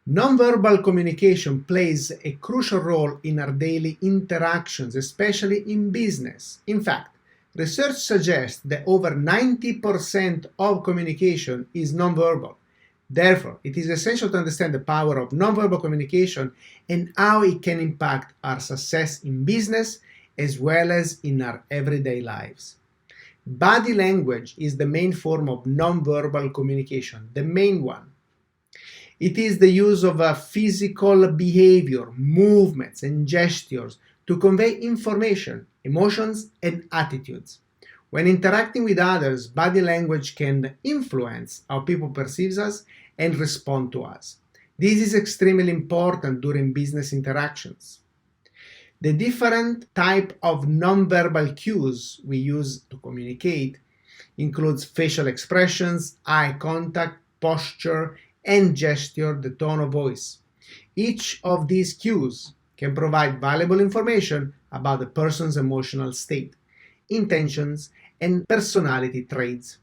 Nonverbal communication plays a crucial role in our daily interactions, especially in business. In fact, research suggests that over 90% of communication is nonverbal. Therefore, it is essential to understand the power of nonverbal communication and how it can impact our success in business as well as in our everyday lives. Body language is the main form of nonverbal communication, the main one. It is the use of physical behavior, movements, and gestures to convey information, emotions, and attitudes. When interacting with others, body language can influence how people perceive us and respond to us. This is extremely important during business interactions. The different type of nonverbal cues we use to communicate includes facial expressions, eye contact, posture, and gesture, the tone of voice. Each of these cues can provide valuable information about the person's emotional state, intentions, and personality traits.